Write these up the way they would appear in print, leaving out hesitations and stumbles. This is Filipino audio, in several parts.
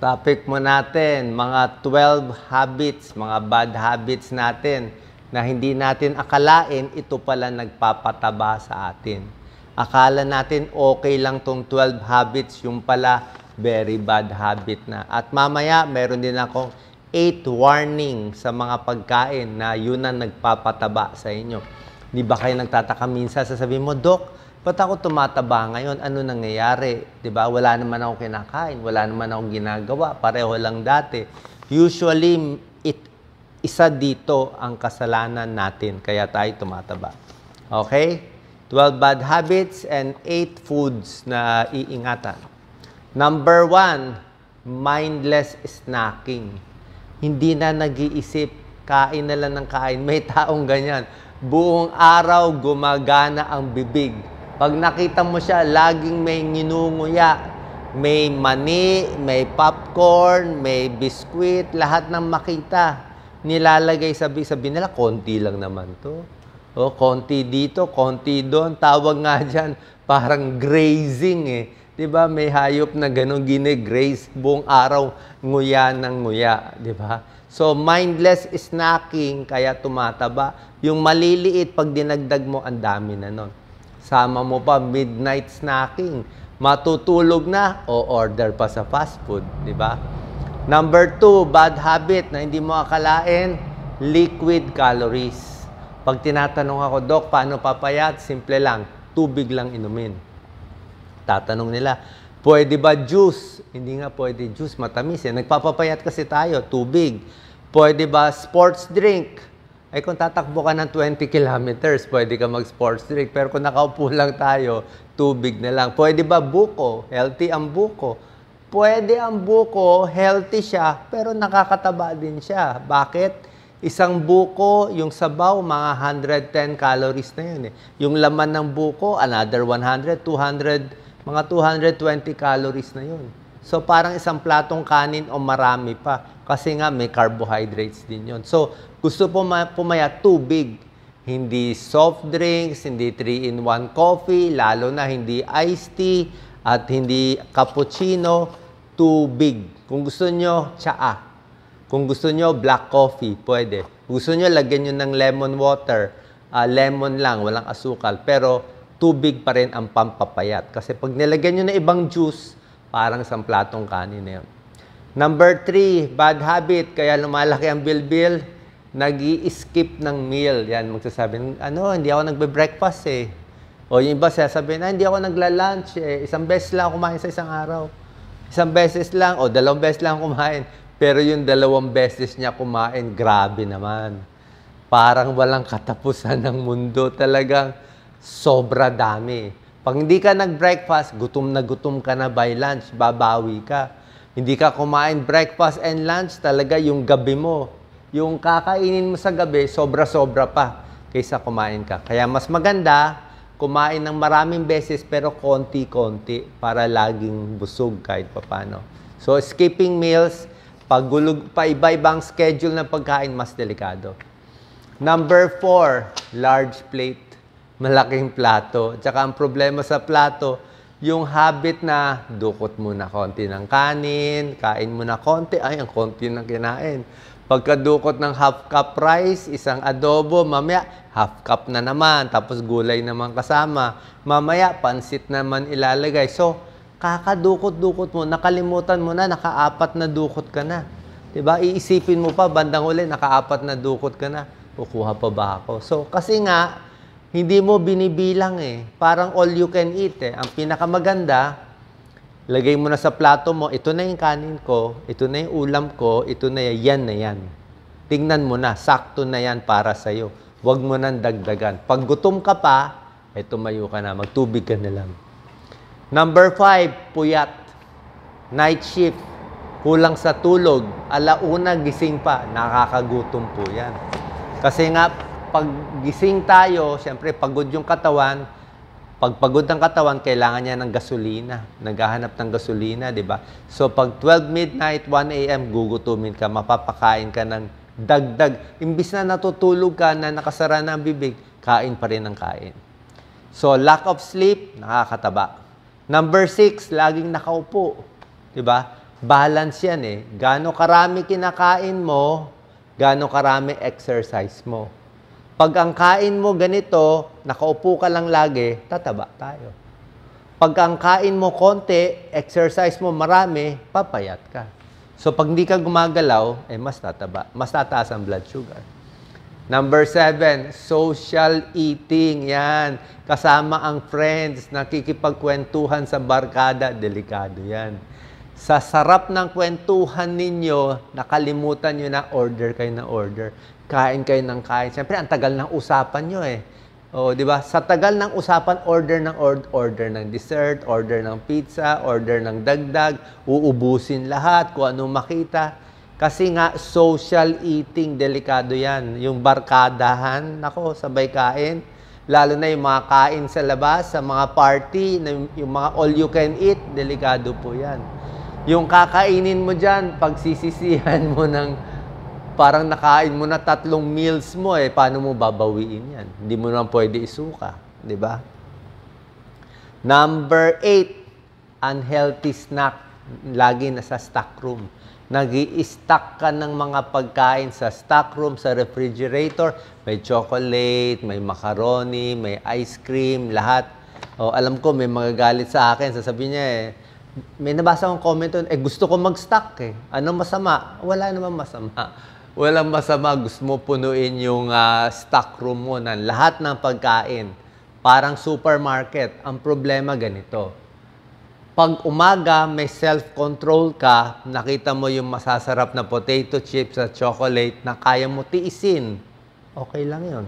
Topic mo natin, mga 12 habits, mga bad habits natin na hindi natin akalain, ito pala nagpapataba sa atin. Akala natin okay lang tong 12 habits, yung pala very bad habit na. At mamaya, meron din akong 8 warning sa mga pagkain na yun ang nagpapataba sa inyo. Di ba kayo nagtataka minsan, sasabihin mo, Dok, ba't ako tumataba ngayon? Ano nangyayari? Diba? Wala naman ako kinakain. Wala naman akong ginagawa. Pareho lang dati. Usually, isa dito ang kasalanan natin. Kaya tayo tumataba. Okay? 12 bad habits and 8 foods na iingatan. Number 1, mindless snacking. Hindi na nag-iisip. Kain na lang ng kain. May taong ganyan. Buong araw gumagana ang bibig. Pag nakita mo siya, laging may nginunguya. May mani, may popcorn, may biskwit, lahat ng makita. Nilalagay, sabi nila, konti lang naman to. O, konti dito, konti doon. Tawag nga dyan, parang grazing eh. Diba? May hayop na gano'n gine-graze. Buong araw, nguya ng nguya. Diba? So, mindless snacking, kaya tumataba. Yung maliliit, pag dinagdag mo, ang dami na nun. Sama mo pa midnight snacking. Matutulog na o order pa sa fast food, di ba? Number 2, bad habit na hindi mo akalain, liquid calories. Pag tinatanong ako, Dok, paano papayat? Simple lang, tubig lang inumin. Tatanong nila, pwede ba juice? Hindi nga pwede juice, matamis eh. Nagpapapayat kasi tayo, tubig. Pwede ba sports drink? Ay kung tatakbo ka ng 20 kilometers, pwede ka mag-sports drink. Pero kung nakaupo lang tayo, tubig na lang. Pwede ba buko? Healthy ang buko. Pwede ang buko, healthy siya, pero nakakataba din siya. Bakit? Isang buko, yung sabaw, mga 110 calories na yun eh. Yung laman ng buko, another 100, 200, mga 220 calories na yun. So parang isang platong kanin o marami pa. Kasi nga may carbohydrates din yun. So gusto pumayat, tubig. Hindi soft drinks, hindi 3-in-1 coffee, lalo na hindi iced tea at hindi cappuccino, tubig. Kung gusto nyo, tsaa. Kung gusto nyo, black coffee, pwede. Kung gusto nyo, lagyan nyo ng lemon water. Lemon lang, walang asukal. Pero tubig pa rin ang pampapayat. Kasi pag nilagyan nyo na ibang juice, parang isang platong kanin na yun. Number 3, bad habit. Kaya lumalaki ang bilbil, nag-i-skip ng meal. Yan, magsasabi, hindi ako nagbe-breakfast eh. O yung iba sasabihin, hindi ako nagla-lunch eh. Isang beses lang kumain sa isang araw. Isang beses lang, o 2 beses lang kumain. Pero yung 2 beses niya kumain, grabe naman. Parang walang katapusan ng mundo. Talagang sobra dami. Pag hindi ka nag-breakfast, gutom ka na by lunch, babawi ka. Hindi ka kumain breakfast and lunch, talaga yung gabi mo. Yung kakainin mo sa gabi, sobra-sobra pa kaysa kumain ka. Kaya mas maganda, kumain ng maraming beses pero konti-konti para laging busog kahit papano. So skipping meals, pa-iba-ibang schedule ng pagkain, mas delikado. Number 4, large plate. Malaking plato. Tsaka ang problema sa plato, yung habit na dukot muna konti ng kanin, kain muna konti, ay ang konti ng kinain. Pagkadukot ng half cup rice, isang adobo, mamaya half cup na naman, tapos gulay naman kasama. Mamaya pansit naman ilalagay. So, kakadukot-dukot mo, nakalimutan mo na, naka-4 na dukot ka na. Diba? Iisipin mo pa, bandang uli, naka-4 na dukot ka na. Kukuha pa ba ako? So, kasi nga, hindi mo binibilang eh. Parang all you can eat eh. Ang pinakamaganda, lagay mo na sa plato mo, ito na yung kanin ko, ito na yung ulam ko, ito na yan na yan. Tingnan mo na, sakto na yan para sa'yo. Huwag mo nang dagdagan. Pag gutom ka pa, tumayo ka na, magtubig ka na lang. Number 5, puyat. Night shift. Kulang sa tulog. Alauna, gising pa. Nakakagutom po yan. Kasi nga, pag gising tayo, siyempre pagod yung katawan. Pag pagod ang katawan, kailangan niya ng gasolina. Naghahanap ng gasolina, di ba? So pag 12 midnight, 1 a.m., gugutumin ka, mapapakain ka ng dagdag. Imbis na natutulog ka, na nakasara na ang bibig, kain pa rin ng kain. So lack of sleep, nakakataba. Number 6, laging nakaupo. Di ba? balance yan eh. Gaano karami kinakain mo, gaano karami exercise mo. Pag ang kain mo ganito, nakaupo ka lang lagi, tataba tayo. Pag ang kain mo konti, exercise mo marami, papayat ka. So pag hindi ka gumagalaw, mas tataba. Mas tataas ang blood sugar. Number 7, social eating. Yan. Kasama ang friends, nakikipagkwentuhan sa barkada, delikado yan. Sa sarap ng kwentuhan ninyo, nakalimutan nyo na order kayo ng order. Kain kayo ng kain. Siyempre, ang tagal ng usapan nyo eh. O, di ba? Sa tagal ng usapan, order ng dessert, order ng pizza, order ng dagdag, uubusin lahat, kung anong makita. Kasi nga, social eating, delikado yan. Yung barkadahan, nako, sabay kain. Lalo na yung mga kain sa labas, sa mga party, yung mga all you can eat, delikado po yan. Yung kakainin mo dyan, pagsisisihan mo ng parang nakain mo na 3 meals mo, paano mo babawiin yan? Hindi mo naman pwede isuka, di ba? Number 8, unhealthy snack. Lagi nasa stock room. Nag-i-stock ka ng mga pagkain sa stock room, sa refrigerator. May chocolate, may macaroni, may ice cream, lahat. O, alam ko, may magagalit sa akin. Sasabihin niya may nabasa akong comment doon, gusto ko mag-stock Ano masama? Wala namang masama. Walang masama. Gusto mo punuin yung stock room mo ng lahat ng pagkain. Parang supermarket. Ang problema ganito. Pag umaga, may self-control ka, nakita mo yung masasarap na potato chips at chocolate na kaya mo tiisin. Okay lang yun.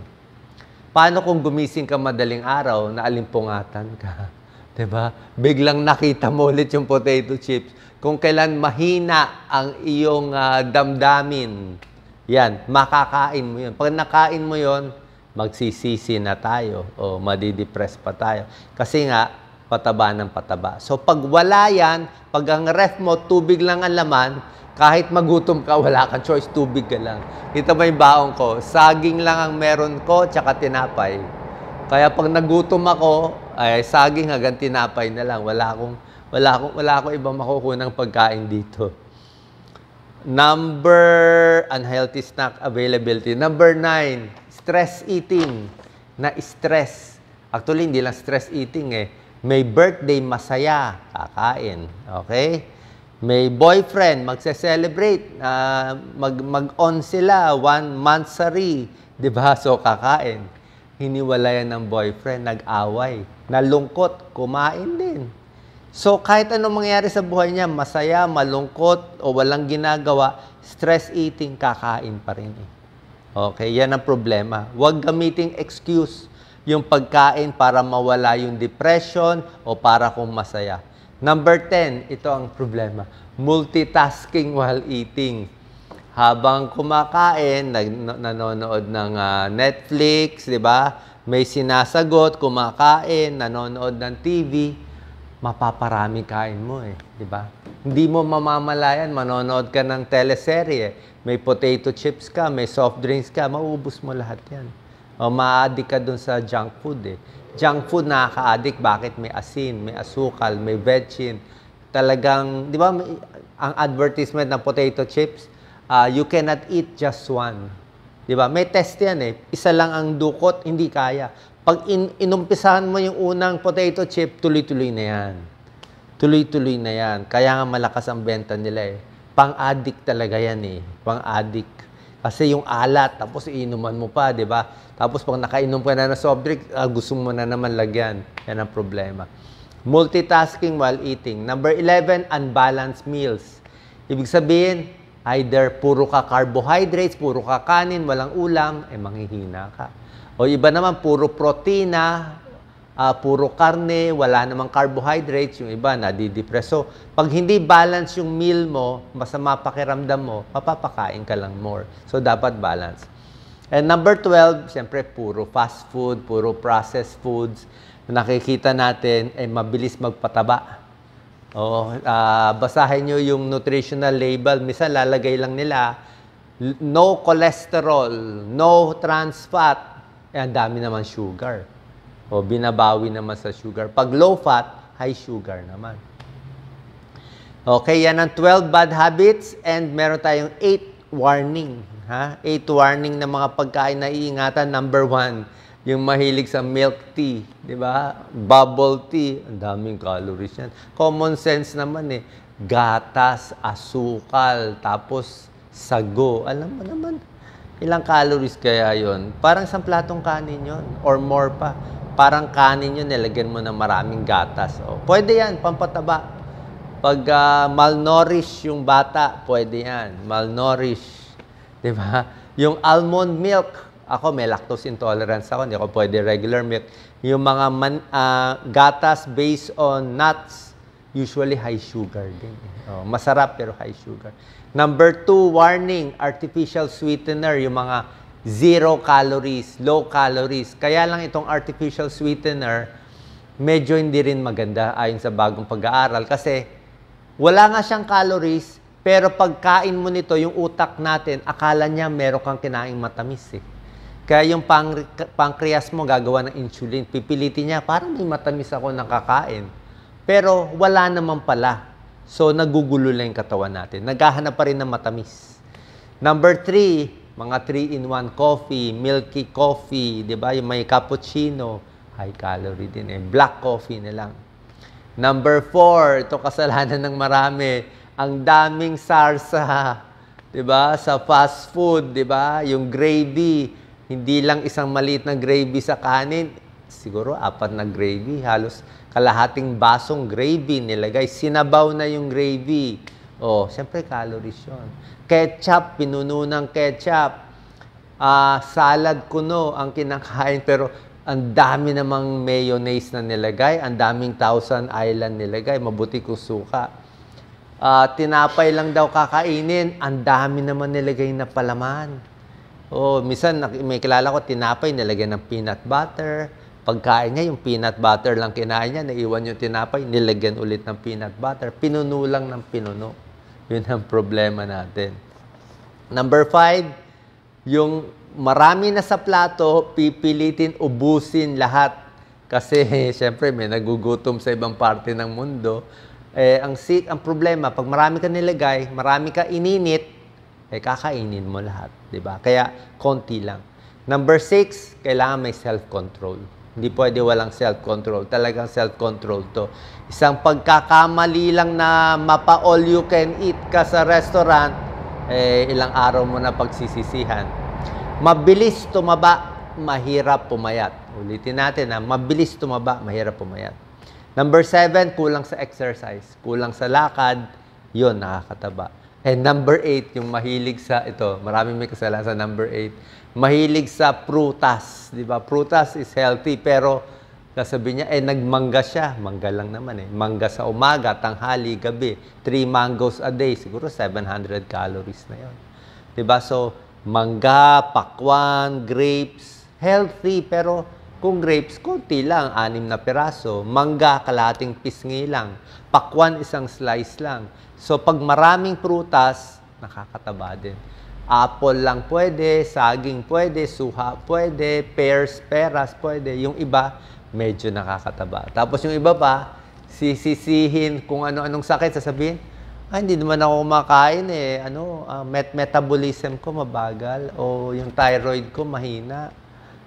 Paano kung gumising ka madaling araw na alimpungatan ka? Diba? Biglang nakita mo ulit yung potato chips. Kung kailan mahina ang iyong damdamin, yan, makakain mo yun. Pag nakain mo yun, magsisisi na tayo o madidepress pa tayo. Kasi nga, pataba ng pataba. So, pag wala yan, pag ang ref mo, tubig lang ang laman, kahit magutom ka, wala kang choice, tubig ka lang. Kita mo yung baong ko, saging lang ang meron ko, tsaka tinapay. Kaya pag nagutom ako, saging hanggang tinapay na lang. Wala akong ibang makukunang pagkain dito. Unhealthy snack availability. Number 9, stress eating. Na-stress. Actually, hindi lang stress eating May birthday, masaya, kakain. Okay? May boyfriend, magse-celebrate. Mag-on sila, 1 monthsary. Diba? So, kakain. Hiniwalayan ng boyfriend, nag-away. Nalungkot, kumain din. So, kahit anong mangyari sa buhay niya, masaya, malungkot, o walang ginagawa, stress eating, kakain pa rin Okay? Yan ang problema. Huwag gamiting excuse yung pagkain para mawala yung depression o para kung masaya. Number 10, ito ang problema. Multitasking while eating. Habang kumakain, nanonood ng Netflix, di ba? May sinasagot, kumakain, nanonood ng TV, mapaparami kain mo di ba? Hindi mo mamamalayan, manonood ka ng teleserye, may potato chips ka, may soft drinks ka, maubos mo lahat yan. O ma-addict ka dun sa junk food Junk food nakaka-addict. Bakit? May asin, may asukal, may betchin. Talagang, di ba, ang advertisement ng potato chips, you cannot eat just one. Di ba? May test yan Isa lang ang dukot, hindi kaya. Pag inumpisahan mo yung unang potato chip, tuloy-tuloy na yan. Tuloy-tuloy na yan. Kaya nga malakas ang benta nila Pang-addict talaga yan Pang-addict. Kasi yung alat, tapos iinuman mo pa, di ba? Tapos pag nakainom ka na ng soft drink, gusto mo na naman lagyan. Yan ang problema. Multitasking while eating. Number 11, unbalanced meals. Ibig sabihin, either puro ka carbohydrates, puro ka kanin, walang ulam, manghihina ka. O iba naman, puro protina, puro karne, wala namang carbohydrates, yung iba nadidepress. So, pag hindi balance yung meal mo, masama pakiramdam mo, mapapakain ka lang more. So, dapat balance. And number 12, siyempre, puro fast food, puro processed foods. Nakikita natin, mabilis magpataba. Basahin nyo yung nutritional label. Minsan, lalagay lang nila, no cholesterol, no trans fat. Ang dami naman sugar. Binabawi naman sa sugar. Pag low fat, high sugar naman. Okay, yan ang 12 bad habits and meron tayong 8 warning. 8 warning na mga pagkain na iingatan. Number 1, yung mahilig sa milk tea. Di ba? Bubble tea. Ang daming calories yan. Common sense naman eh. Gatas, asukal, tapos sago. Alam mo naman, ilang calories kaya yon? Parang isang platong kanin yon or more pa. Parang kanin yun, nilagyan mo ng maraming gatas. O, pwede yan, pampataba. Pag malnourished yung bata, pwede yan. Malnourished. Diba? Yung almond milk, ako may lactose intolerance ako, hindi ako pwede regular milk. Yung mga gatas based on nuts, usually high sugar din. Oh, masarap pero high sugar. Number 2, warning, artificial sweetener, yung mga 0 calories, low calories. Kaya lang itong artificial sweetener, medyo hindi rin maganda ayon sa bagong pag-aaral kasi wala nga siyang calories, pero pagkain mo nito, yung utak natin, akala niya meron kang kinaing matamis eh. Kaya yung pancreas mo gagawa ng insulin, pipilitin niya, parang may matamis ako nakakain. Pero wala naman pala. So nagugulo lang yung katawan natin. Naghahanap pa rin ng matamis. Number 3, mga 3-in-1 coffee, milky coffee, di ba? Yung may cappuccino, high calorie din eh. Black coffee na lang. Number 4, ito kasalanan ng marami, ang daming sarsa, di ba? Sa fast food, di ba? Yung gravy, hindi lang isang maliit na gravy sa kanin, siguro 4 na gravy, halos kalahating basong gravy nilagay. Sinabaw na yung gravy. Oh, siyempre calories yun. Ketchup, pinuno ng ketchup. Salad kuno ang kinakain, pero ang dami namang mayonnaise na nilagay, ang daming Thousand Island nilagay, mabuti kung suka. Tinapay lang daw kakainin, ang dami naman nilagay na palaman. Oh, minsan may kilala ko, tinapay nilagay ng peanut butter. Pagkain niya, yung peanut butter lang kinain niya, naiwan yung tinapay, nilagyan ulit ng peanut butter. Pinuno lang ng pinuno. Yun ang problema natin. Number 5, yung marami na sa plato, pipilitin ubusin lahat. Kasi, siyempre, may nagugutom sa ibang parte ng mundo. Ang problema, pag marami ka nilagay, marami ka ininit, kakainin mo lahat. Diba? Kaya, konti lang. Number 6, kailangan may self-control. Hindi pwede walang self-control. Talagang self-control to. Isang pagkakamali lang na mapa-all you can eat ka sa restaurant, ilang araw mo na pagsisisihan. Mabilis tumaba, mahirap pumayat. Ulitin natin, mabilis tumaba, mahirap pumayat. Number 7, kulang sa exercise. Kulang sa lakad, yun, nakakataba. And number 8, yung mahilig sa, ito, maraming may kasalanan sa number 8, mahilig sa prutas. Di ba? Prutas is healthy, pero sasabihin niya, nagmangga siya. Mangga lang naman eh. Mangga sa umaga, tanghali, gabi. 3 mangoes a day. Siguro 700 calories na yun. Di ba? So, mangga, pakwan, grapes, healthy, pero kung grapes, konti lang, 6 na piraso. Mangga, kalahating pisngi lang. Pakwan, isang slice lang. So, pag maraming prutas, nakakataba din. Apple lang pwede, saging pwede, suha pwede, pears, peras pwede. Yung iba, medyo nakakataba. Tapos yung iba pa, sisisihin kung ano-anong sakit, sasabihin, hindi naman ako kumakain eh. Metabolism ko mabagal, o yung thyroid ko mahina,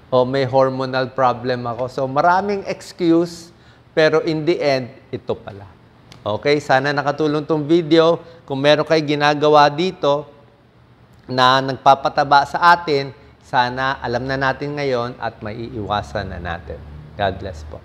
o may hormonal problem ako. So maraming excuse, pero in the end, ito pala. Okay, sana nakatulong tong video. Kung meron kayo ginagawa dito na nagpapataba sa atin, sana alam na natin ngayon at maiiwasan na natin. God bless po.